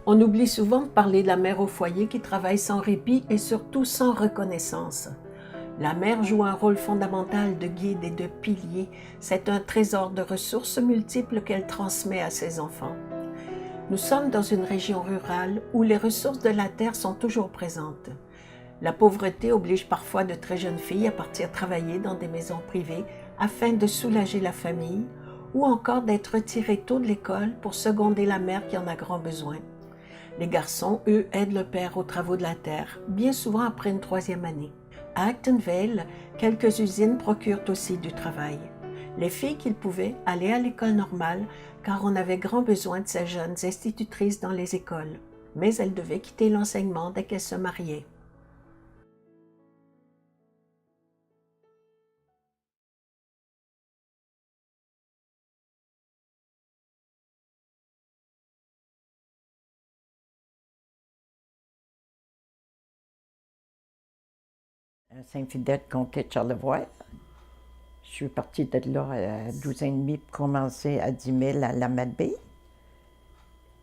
On oublie souvent de parler de la mère au foyer qui travaille sans répit et surtout sans reconnaissance. La mère joue un rôle fondamental de guide et de pilier. C'est un trésor de ressources multiples qu'elle transmet à ses enfants. Nous sommes dans une région rurale où les ressources de la terre sont toujours présentes. La pauvreté oblige parfois de très jeunes filles à partir travailler dans des maisons privées afin de soulager la famille ou encore d'être retirées tôt de l'école pour seconder la mère qui en a grand besoin. Les garçons, eux, aident le père aux travaux de la terre, bien souvent après une troisième année. À Actonville, quelques usines procurent aussi du travail. Les filles qu'ils pouvaient allaient à l'école normale car on avait grand besoin de ces jeunes institutrices dans les écoles. Mais elles devaient quitter l'enseignement dès qu'elles se mariaient. À Saint-Fidèle, comté de Charlevoix. Je suis partie de là à 12 ans et demi pour commencer à 10 000 à la Malbaie.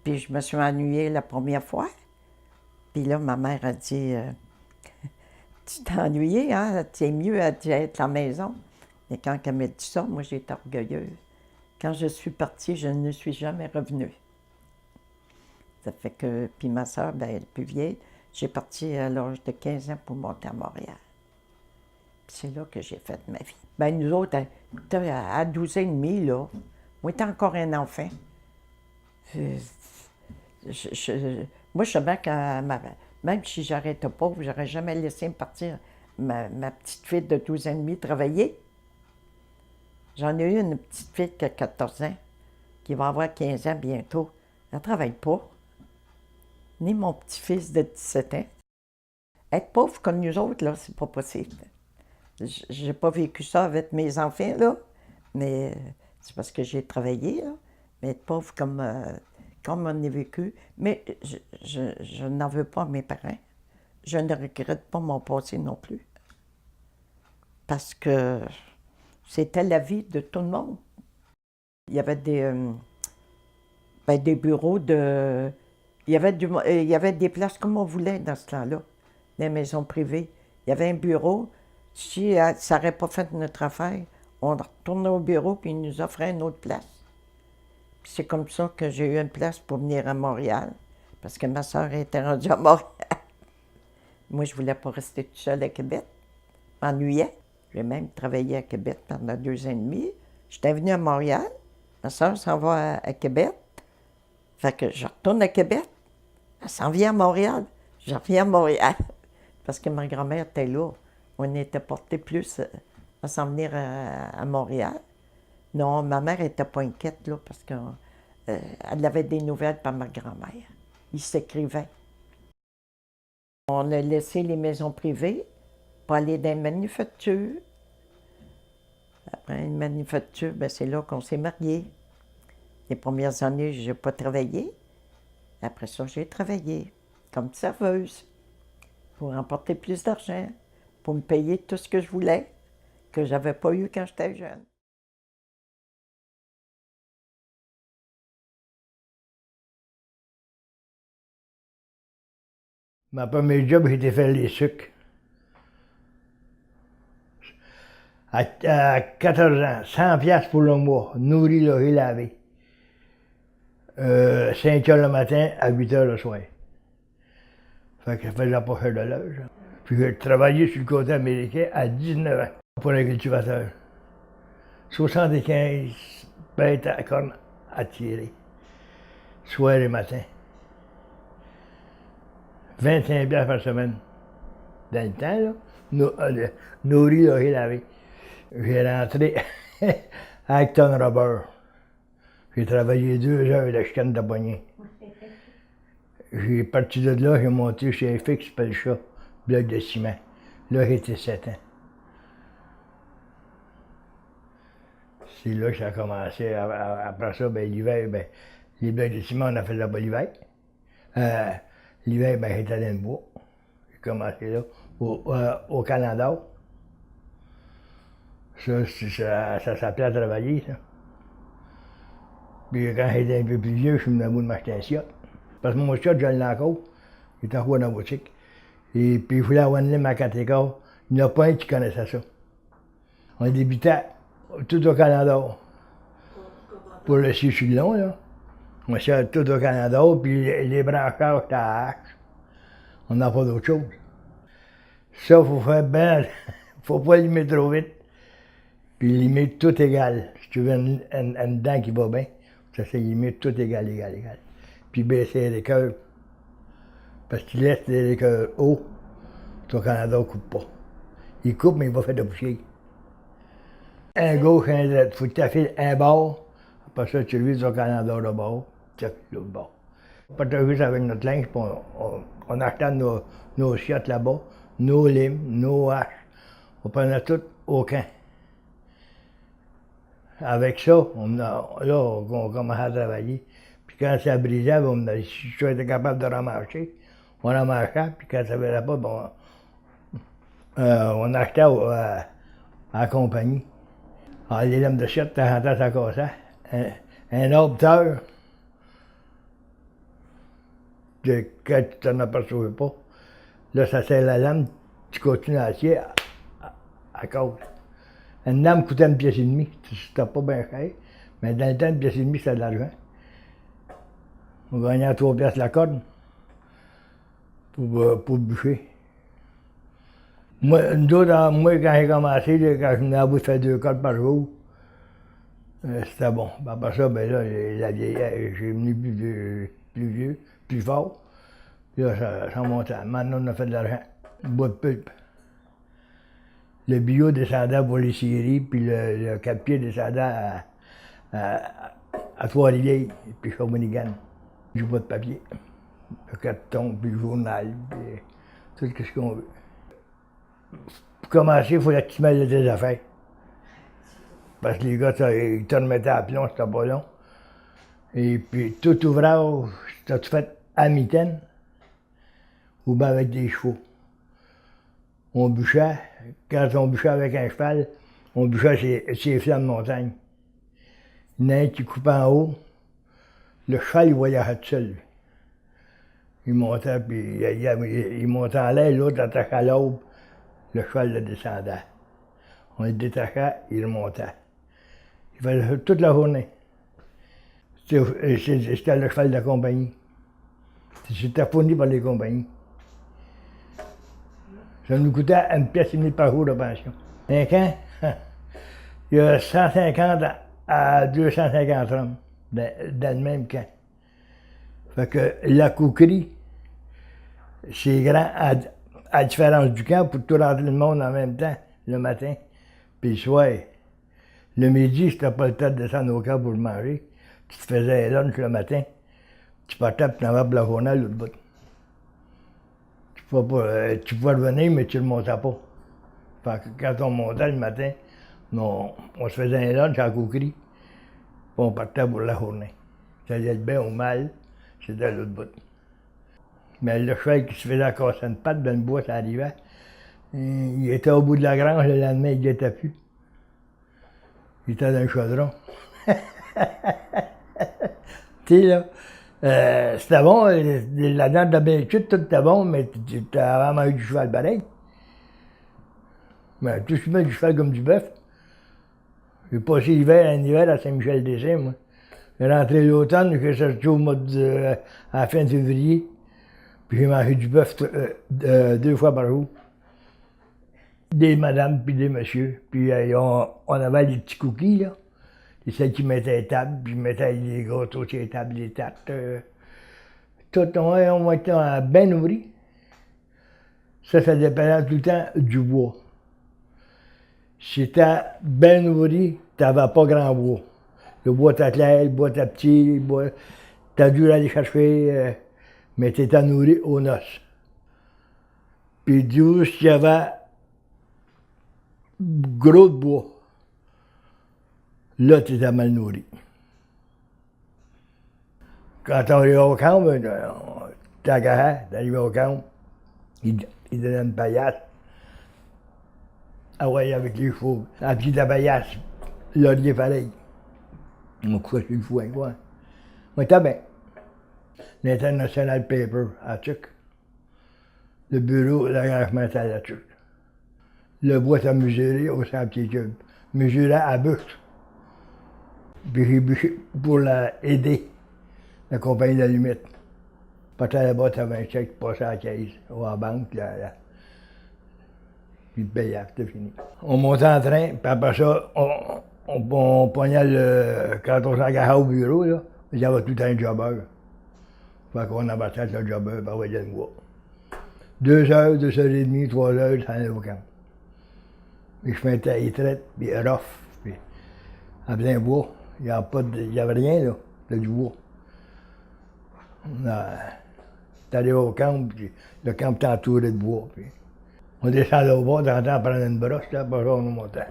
Puis je me suis ennuyée la première fois. Puis là, ma mère a dit Tu t'es ennuyée, hein? C'est mieux à être à la maison. Et quand elle m'a dit ça, moi j'étais orgueilleuse. Quand je suis partie, je ne suis jamais revenue. Ça fait que, puis ma soeur, ben, elle est plus vieille, j'ai parti à l'âge de 15 ans pour monter à Montréal. Puis c'est là que j'ai fait ma vie. Ben nous autres, à 12 ans et demi, là, moi, j'étais encore un enfant. Euh, moi, je savais que même si j'arrêtais pas, j'aurais jamais laissé me partir ma petite fille de 12 ans et demi travailler. J'en ai eu une petite fille qui a 14 ans, qui va avoir 15 ans bientôt. Elle ne travaille pas. Ni mon petit-fils de 17 ans. Être pauvre comme nous autres, là, c'est pas possible. J'ai pas vécu ça avec mes enfants, là, mais c'est parce que j'ai travaillé, là. Mais être pauvre comme on a vécu. Mais je n'en veux pas à mes parents. Je ne regrette pas mon passé non plus. Parce que c'était la vie de tout le monde. Il y avait des bureaux de... il y avait des places comme on voulait dans ce temps-là, des maisons privées. Il y avait un bureau. Si ça n'aurait pas fait notre affaire, on retournait au bureau puis ils nous offraient une autre place. Puis c'est comme ça que j'ai eu une place pour venir à Montréal, parce que ma soeur était rendue à Montréal. Moi, je ne voulais pas rester toute seule à Québec. Je m'ennuyais. J'ai même travaillé à Québec pendant 2 ans et demi. J'étais venue à Montréal. Ma soeur s'en va à Québec. Fait que je retourne à Québec. Elle s'en vient à Montréal. Je reviens à Montréal. Parce que ma grand-mère était là. On était portés plus à s'en venir à Montréal. Non, ma mère n'était pas inquiète, là, parce qu'elle avait des nouvelles par ma grand-mère. Ils s'écrivaient. On a laissé les maisons privées pour aller dans les manufactures. Après une manufacture, ben, c'est là qu'on s'est mariés. Les premières années, je n'ai pas travaillé. Après ça, j'ai travaillé comme serveuse pour emporter plus d'argent, pour me payer tout ce que je voulais, que je n'avais pas eu quand j'étais jeune. Ma premier job, j'étais faire les sucres. À 14 ans, 100 piastres pour le mois, nourri, logé, lavé. 5 heures le matin à 8 heures le soir. Fait que je faisais pas faire de l'âge. Puis j'ai travaillé sur le côté américain à 19 ans pour un cultivateur. 75 bêtes à cornes à tirer, soir et matin. 25 piastres par semaine. Dans le temps, là, nourri, logé, lavé. J'ai rentré à Acton Rubber. J'ai travaillé 2 heures de chicane de poignée. J'ai parti de là, j'ai monté chez FX Pelchat, bloc de ciment. Là, j'étais 7 ans. C'est là que ça a commencé. Après ça, ben, l'hiver, ben, les blocs de ciment, on a fait là-bas l'hiver. L'hiver, ben, j'étais dans le bois. J'ai commencé là, au Canada. Ça s'appelait à travailler, ça. Puis quand j'étais un peu plus vieux, je suis venu à bout de m'acheter un yacht. Parce que mon chat, je l'ai encore. Il est encore dans la boutique. Et puis, il voulait avoir une lime à 4 écarts. Il n'y en a pas un qui connaissait ça. On débutait tout au Canada. Pour le Sicilon, là. On fait tout au Canada, puis les branchages, c'était à hache. On n'a pas d'autre chose. Ça, il faut faire bien. Faut pas limer trop vite. Puis limer tout égal. Si tu veux une dent qui va bien, ça c'est limer tout égal. Puis baisser les cœurs. Parce que tu laisses les cœurs hauts, ton Canada ne coupe pas. Il coupe, mais il va faire de boucher. Un gauche, un droit. Faut que tu affiles un bord. Après ça, tu leves ton Canada de bord, tu affiles l'autre bord. Pas de juste avec notre linge, puis on achetait nos chiottes là-bas, nos limes, nos haches. On prenait tout au camp. Avec ça, on commençait à travailler. Puis quand ça brisait, si je étais capable de ramasser, on ramassait, puis quand ça ne verrait pas, bon, on achetait à la compagnie. Alors, les lames de chiottes, de temps en temps, ça cassait. Un obteur, quand tu t'en apercevais pas, là, ça serre la lame, tu continues à acier à cause. Une lame coûtait 1 pièce et demie, c'était pas bien cher, mais dans le temps, 1 pièce et demie, c'était de l'argent. On gagnait à 3 pièces la corde pour bûcher. Moi, quand j'ai commencé, quand je venais à bout de faire 2 cordes par jour, c'était bon. Après ça, ben là, la vieille, j'ai venu plus vieux, plus fort. Puis là, ça montait. Maintenant, on a fait de l'argent. Bois de pulpe. Le bio descendait pour les scieries, puis le 4 pieds descendait à Trois-Rivières, puis Shawinigan. Du bois de papier. Le carton, puis le journal, puis tout ce qu'on veut. Pour commencer, il fallait que tu mêles tes affaires. Parce que les gars, ils te remettaient à plomb, c'était pas long. Et puis, tout ouvrage, c'était tout fait à mitaine ou bien avec des chevaux. On bûchait. Quand on bûchait avec un cheval, on bûchait sur les flancs de montagne. Il y en a un qui coupait en haut. Le cheval, il voyageait tout seul. Il montait, puis il montait en l'air, l'autre attaquait à l'aube. Le cheval le descendait. On le détachait, il remontait. Il faisait toute la journée. C'était le cheval de la compagnie. C'était fourni par les compagnies. Ça nous coûtait 1 pièce et demie par jour de pension. Un camp, il y a 150 à 250 hommes dans le même camp. Fait que la coquerie, c'est grand à la différence du camp pour tout rentrer le monde en même temps, le matin. Puis le soir, le midi, si t'as pas le temps de descendre au camp pour manger, tu te faisais un lunch le matin, tu partais pour t'en vas pour la journée à l'autre bout. Tu pouvais revenir, mais tu ne remontais pas. Fait que quand on montait le matin, on se faisait un lunch à la coquerie, puis on partait pour la journée. Ça allait bien ou mal, c'était à l'autre bout. Mais le cheval qui se faisait casser une patte dans le bois, ça arrivait. Il était au bout de la grange, le lendemain, il n'était plus. Il était dans le chaudron. Tu sais, là, c'était bon, la dent de Belchute, tout était bon, mais tu avais mangé du cheval pareil. Mais tout je mets du cheval comme du bœuf. J'ai passé l'hiver, un hiver à Saint-Michel-des-Saints, moi. J'ai rentré l'automne, j'ai sorti au mois à la fin de février. Puis j'ai mangé du bœuf 2 fois par jour. Des madames puis des messieurs. Puis on avait les petits cookies, là. C'est celles qui mettaient les tables, puis ils mettaient les gâteaux sur les tables, les tartes. Tout, on était bien nourris. Ça dépendait tout le temps du bois. Si t'étais bien nourri, t'avais pas grand bois. Le bois était clair, le bois était petit, le bois... T'as dû aller chercher, mais t'étais nourri aux noces. Puis d'où il y avait gros de bois. Là, tu étais mal nourri. Quand on arrivait au camp, t'arrivais au camp, il donnait une paillasse. Ah ouais, avec les chevaux. À pied de la paillasse, l'orlier pareil. On couchait sur le foin, quoi. On était bien. l'International Paper à Tuc. Le bureau d'arrangement à la Tuc. Le bois à mesurer au 100 pieds cubes. Mesuré à buste. Puis j'ai bûché pour aider la compagnie d'allumettes. Partais là-bas, tu avais un chèque, passais à la caisse, ou à la banque, puis le payait, c'était fini. On montait en train, puis après ça, on pognait quand on s'engagait au bureau, là, il y avait tout un jobber. Fait qu'on abattait le jobber, puis on voyait le bois. 2 heures, 2 heures et demie, 3 heures, ça allait au camp. Puis je faisais les traites, puis rough, puis en plein bois. Il n'y avait rien, là, c'était du bois. T'es allé au camp, puis le camp était entouré de bois. Puis on descendait au bord, de temps en prendre une brosse, là, après ça, on nous montait.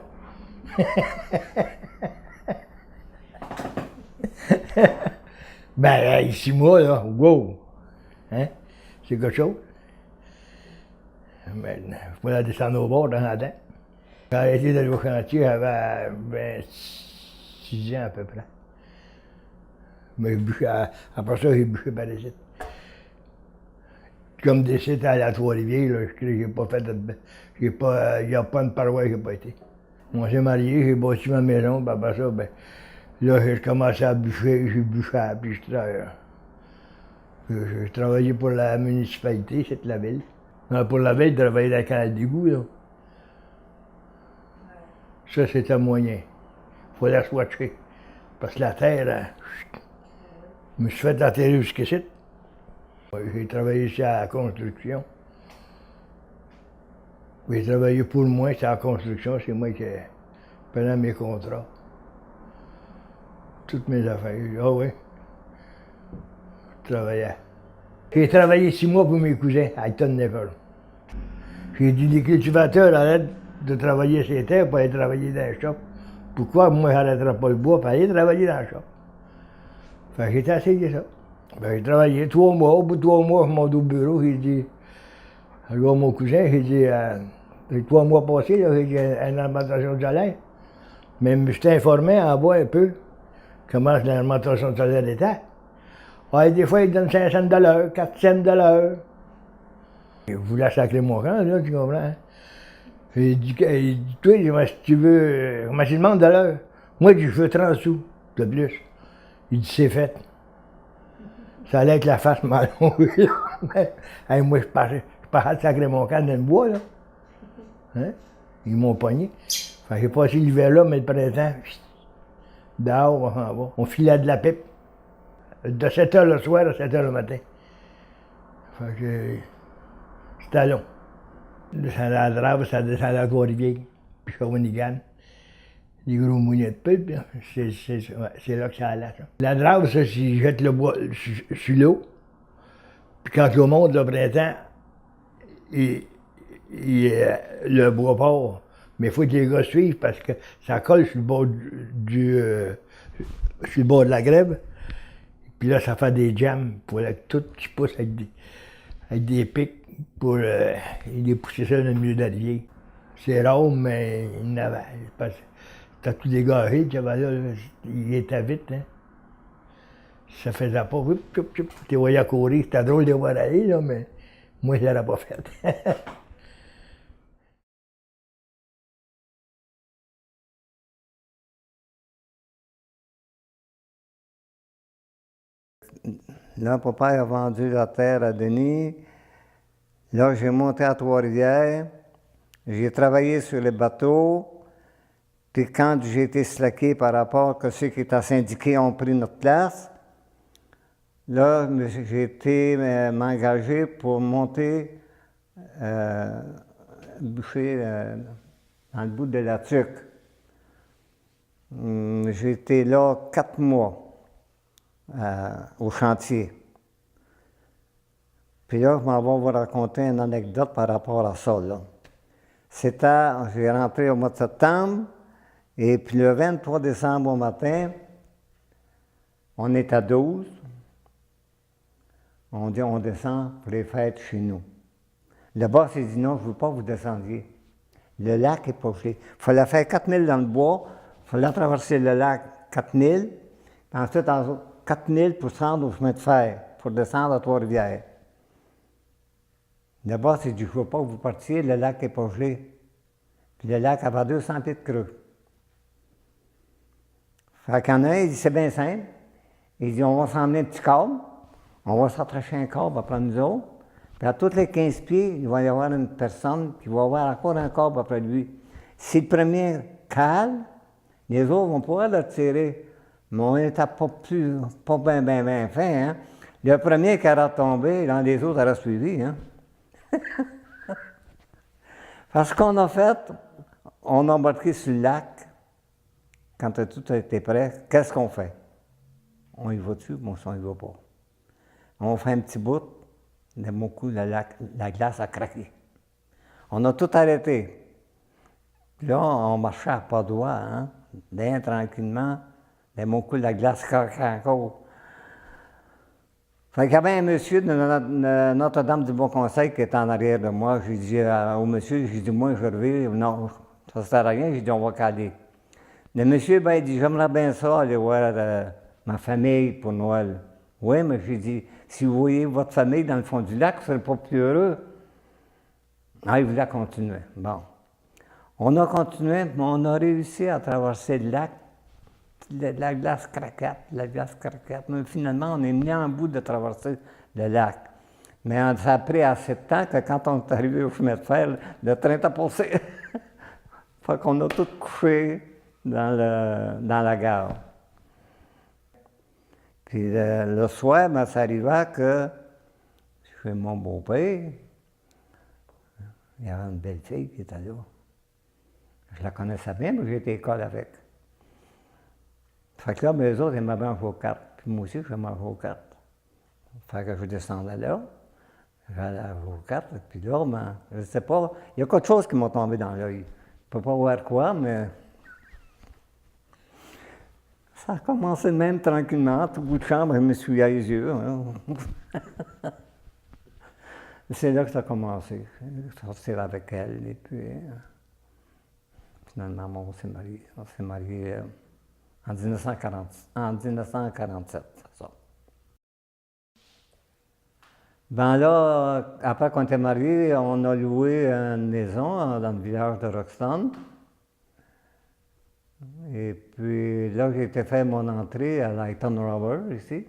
Ben, 6 mois, là, wow! Hein? C'est quelque chose. Mais il fallait descendre au bord, de temps en temps. J'ai arrêté d'aller au chantier, j'avais 26 ans à peu près. Mais après ça, j'ai bûché par ici. Comme des sites à la Trois-Rivières, j'ai pas fait il n'y a pas une paroisse que j'ai pas été. On s'est marié, j'ai bâti ma maison, puis après ça, ben, là, j'ai commencé à bûcher, j'ai bûché à la picheteur. J'ai travaillé pour la municipalité, c'est la ville. Pour la ville, je travaillais dans le canal d'égout, là. Ça, c'était moyen. Il fallait swatcher. Parce que la terre, je me suis fait enterrer jusqu'ici. J'ai travaillé ici à la construction. J'ai travaillé pour moi, c'est la construction, c'est moi qui prenais mes contrats. Toutes mes affaires. Ah oui. Je travaillais. J'ai travaillé 6 mois pour mes cousins à Highton-Nevel. J'ai dit les cultivateurs arrêtent de travailler ces terres pour aller travailler dans le shop. Pourquoi moi j'arrêterais pas le bois pour aller travailler dans le shop? Fait que j'ai essayé ça. Ben, j'ai travaillé 3 mois. Au bout de 3 mois, je monte au bureau, j'ai dit, je vois mon cousin, j'ai dit, les 3 mois passés, j'ai dit une augmentation de salaire. Mais je t'ai informé en bas un peu comment l'augmentation de salaire était. Ah, des fois, ils donnent 5 cents de l'heure, 4 cents de l'heure. Il voulait sacrer mon camp, là, tu comprends? Hein? Il dit, toi, si tu veux, comment tu demandes de l'heure? Moi, je veux 30 sous de plus. Il dit, c'est fait. Ça allait avec la face mal longue. Hey, moi, je passais à sacrer mon camp dans le bois, là. Hein? Ils m'ont pogné. Fait que j'ai passé l'hiver là, mais le printemps, dehors, on s'en va. On filait de la pipe. De 7 h le soir à 7 h le matin. Fait que c'était long. Descendre à la Drave, ça descendait à Trois-Rivières, puis Shawinigan. Les gros mouniers de pipe, c'est là que ça allait. Ça. La Drave, ça, ils jettent le bois sur l'eau. Puis quand l'eau monte le printemps, le bois part. Mais il faut que les gars suivent parce que ça colle sur le bord sur le bord de la grève. Puis là, ça fait des jams pour tout qui pousse avec des pics pour les pousser ça dans le milieu de la rivière. C'est rare, mais il y en avait. T'as tous les gars qui avaient là, il était vite, hein. Ça faisait pas, tu voyais courir, c'était drôle de voir aller, là, mais moi, je l'aurais pas fait. Là, papa a vendu la terre à Denis. Là, j'ai monté à Trois-Rivières. J'ai travaillé sur les bateaux. Puis quand j'ai été slacké par rapport que ceux qui étaient syndiqués ont pris notre place, là, j'ai été m'engager pour monter, bûcher dans le bout de la Tuque. J'ai été là 4 mois. Au chantier. Puis là, je m'en vais vous raconter une anecdote par rapport à ça, là. J'ai rentré au mois de septembre, et puis le 23 décembre au matin, on est à 12. On dit, on descend pour les fêtes chez nous. Le boss s'est dit, non, je ne veux pas que vous descendiez. Le lac est pas gelé. Il fallait faire 4000 dans le bois, il fallait traverser le lac 4000, puis ensuite 4000 pour se rendre au chemin de fer, pour descendre à Trois-Rivières. D'abord, c'est du je ne veux pas que vous partiez, le lac n'est pas gelé. Puis le lac avait 200 pieds de creux. Fait qu'il y en a un, il dit, c'est bien simple. Il dit, on va s'emmener un petit câble, on va s'attacher un câble après nous autres, puis à tous les 15 pieds, il va y avoir une personne qui va avoir encore un câble après lui. Si le premier cale, les autres vont pouvoir le tirer. Mais on n'était pas bien fin, hein. Le premier qui aura tombé, les autres auraient suivi, hein. Parce qu'on a fait, on a embarqué sur le lac, quand tout a été prêt, qu'est-ce qu'on fait? On y va dessus, bon, on y va pas. On fait un petit bout, d'un bon coup, la glace a craqué. On a tout arrêté. Puis là, on marchait à pas droit, hein, bien tranquillement. D'un bon coup, la glace craquait encore. Fait qu'il y avait un monsieur de Notre-Dame du Bon Conseil qui était en arrière de moi. J'ai dit au monsieur, j'ai dit, moi, je reviens. Non, ça ne sert à rien. J'ai dit, on va caler. Le monsieur, ben, il dit, j'aimerais bien ça, aller voir ma famille pour Noël. Oui, mais j'ai dit, si vous voyez votre famille dans le fond du lac, vous ne serez pas plus heureux. Ah, il voulait continuer. Bon. On a continué, mais on a réussi à traverser le lac. La glace craquette, mais finalement, on est mis en bout de traverser le lac. Mais ça a pris assez de temps que quand on est arrivé au chemin de fer, le train t'a passé. Fait qu'on a tous couché dans la gare. Puis le soir, ben, ça arriva que chez mon beau-père, il y avait une belle fille qui était là. Je la connaissais bien, mais j'ai été à l'école avec. Fait que là, ben, eux autres, ils m'avaient joué aux cartes. Puis moi aussi, je m'en joué aux cartes. Fait que je descendais là, j'allais jouer aux cartes, puis là, ben, je ne sais pas, il y a quelque chose qui m'a tombé dans l'œil. Je ne peux pas voir quoi, mais ça a commencé même tranquillement, tout bout de chambre, je me suis à les yeux. Hein. C'est là que ça a commencé, sortir avec elle, et puis finalement, on s'est mariés. On s'est mariés en 1947, c'est ça. Ben là, après qu'on était mariés, on a loué une maison dans le village de Roxton. Et puis là, j'ai été faire mon entrée à Lighton Rubber, ici.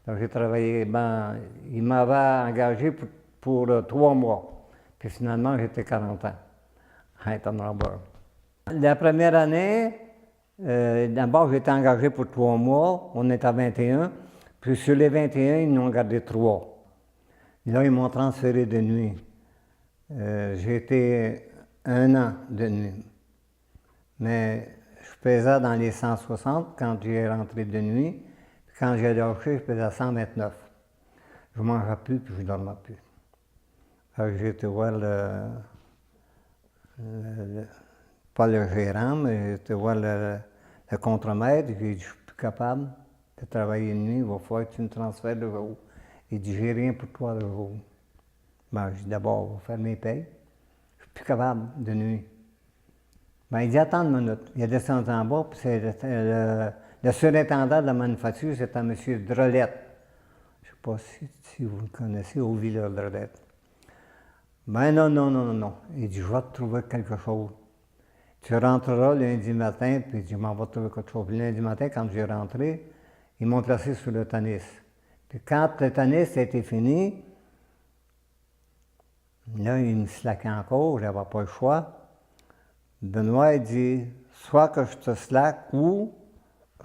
Donc j'ai travaillé, ben, il m'avait engagé pour 3 mois. Puis finalement, j'étais 40 ans à Lighton Rubber. La première année, d'abord, j'ai été engagé pour 3 mois, on est à 21, puis sur les 21, ils m'ont gardé 3. Là, ils m'ont transféré de nuit. J'ai été 1 an de nuit. Mais je pesais dans les 160 quand j'ai rentré de nuit. Puis quand j'ai lâché, je pesais 129. Je ne mangeais plus, puis je ne dormais plus. Alors, j'ai été voir pas le gérant, mais j'ai été voir le contremaître. J'ai dit, je ne suis plus capable de travailler de nuit, il va falloir que tu me transfères de jour. Il dit, j'ai rien pour toi de jour. Ben, je dis, d'abord, on va faire mes payes. Je ne suis plus capable de nuit. Ben, il dit, attends une minute. Il a descendu en bas, puis c'est le surintendant de la manufacture, c'était M. Drolette. Je ne sais pas si vous le connaissez, au Village Drolette. Ben non. Il dit, je vais te trouver quelque chose. Tu rentreras lundi matin, puis je m'en vais te trouver quelque chose. Puis lundi matin, quand j'ai rentré, ils m'ont placé sur le tennis. Puis quand le tennis a été fini, là, il me slackait encore, j'avais pas le choix. Benoît, il dit, soit que je te slack ou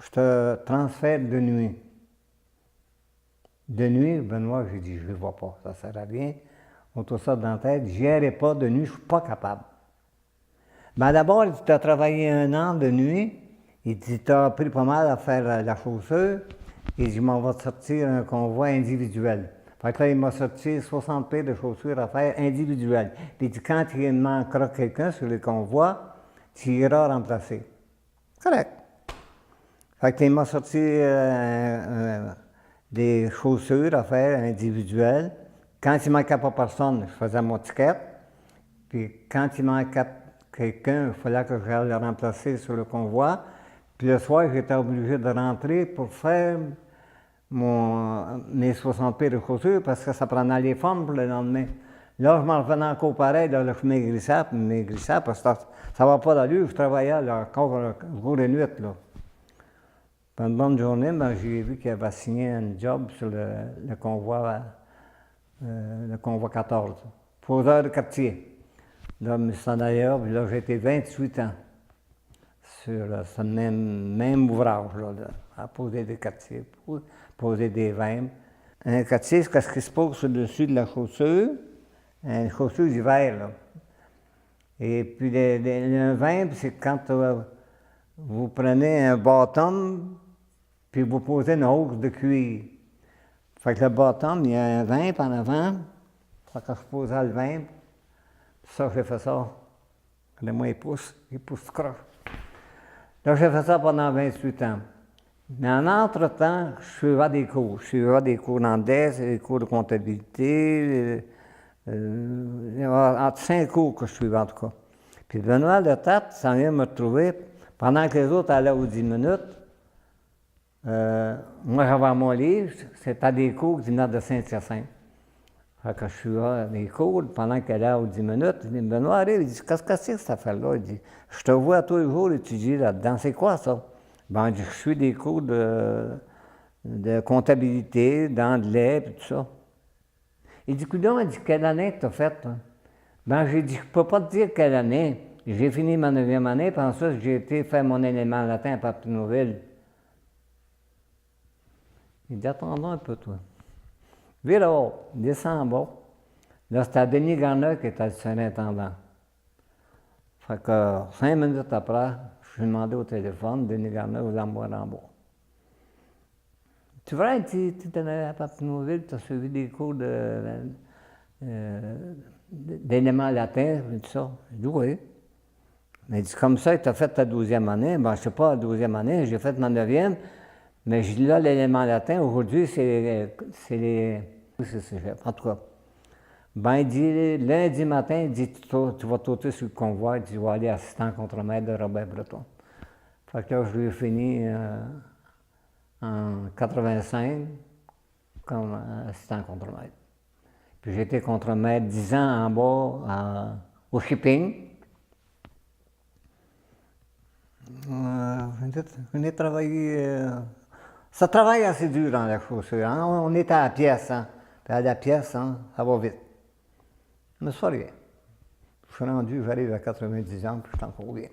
je te transfère de nuit. De nuit, Benoît, j'ai dit, je ne le vois pas, ça ne sert à rien. On tout ça dans la tête, je n'irai pas de nuit, je ne suis pas capable. Ben d'abord, il dit, tu as travaillé 1 an de nuit, il dit, tu as appris pas mal à faire la chaussure, et je m'en vais te sortir un convoi individuel. Fait que là, il m'a sorti 60 paires de chaussures à faire individuelles. Puis il dit, quand il manquera quelqu'un sur les convois, tu iras remplacer. Correct. Fait qu'il m'a sorti des chaussures à faire individuelles. Quand il manquait pas personne, je faisais mon ticket. Puis quand il manquait quelqu'un, il fallait que j'aille le remplacer sur le convoi. Puis le soir, j'étais obligé de rentrer pour faire mes 60 paires de chaussures parce que ça prenait les formes pour le lendemain. Là, je m'en revenais encore pareil, là, je maigrissais parce que ça va pas d'allure, je travaillais là, encore jour et nuit. Là. Puis une bonne journée, ben, j'ai vu qu'il avait signé un job sur le convoi 14, poseur de quartier. Là, je me suis en ailleurs, puis là, j'ai été 28 ans sur ce même ouvrage, là, à poser des quartiers, poser des vins. Un quartier, c'est ce qui se pose sur le dessus de la chaussure, une chaussure d'hiver, là. Et puis, un vin, c'est quand vous prenez un bâton, puis vous posez une hausse de cuir. Fait que le bâton, il y a un vin en avant, fait que je posais le vin, ça, j'ai fait ça. Regardez-moi, il pousse croche. Là, j'ai fait ça pendant 28 ans. Mais en entre-temps, je suivais des cours. Je suivais des cours d'anglais, des cours de comptabilité, entre 5 cours que je suivais en tout cas. Puis Benoît Letate s'en vient me retrouver, pendant que les autres allaient aux 10 minutes, moi j'avais mon livre, c'était des cours du nord de Saint-Hyacinthe. Fait que je suivais les cours, pendant qu'elle allait aux 10 minutes, il dit, Benoît arrive, il dit, qu'est-ce que c'est cette affaire-là? Il dit, je te vois tous les jours étudier là-dedans, c'est quoi ça? Ben, je suis des cours de comptabilité, d'anglais, puis tout ça. Il dit, coudonc, il dit, quelle année tu as fait? Hein? Ben, j'ai dit, je ne peux pas te dire quelle année. J'ai fini ma 9e année, puis ensuite, j'ai été faire mon élément latin à Papineauville. Il dit, attends un peu, toi. Vire là-haut, descends en bas. Là, c'était Denis Garneau qui était le surintendant. Fait que 5 minutes après, je lui ai demandé au téléphone, Denis Garneau, vous l'envoyer en bas. Tu vrai, tu es allé à Papineauville, tu as suivi des cours d'éléments latins, et tout ça. J'ai dit oui. Mais il dit, comme ça, tu as fait ta 12e année. Ben, je ne sais pas, la 12e année, j'ai fait ma 9e. Mais je dis là, l'élément latin, aujourd'hui, c'est les. En tout cas. Ben, il dit, lundi matin, il dit, tu vas sauter sur le convoi, tu vas aller assistant contre-maître de Robert Breton. Fait que là, je lui ai fini en 85 comme assistant contre-maître. Puis j'ai été contre-maître 10 ans en bas au shipping. On a travaillé. Ça travaille assez dur dans la chaussure. Hein? On est à la pièce. Hein? Puis à la pièce, hein, ça va vite. Mais ça va rien. Je suis rendu, j'arrive à 90 ans, puis je suis encore bien.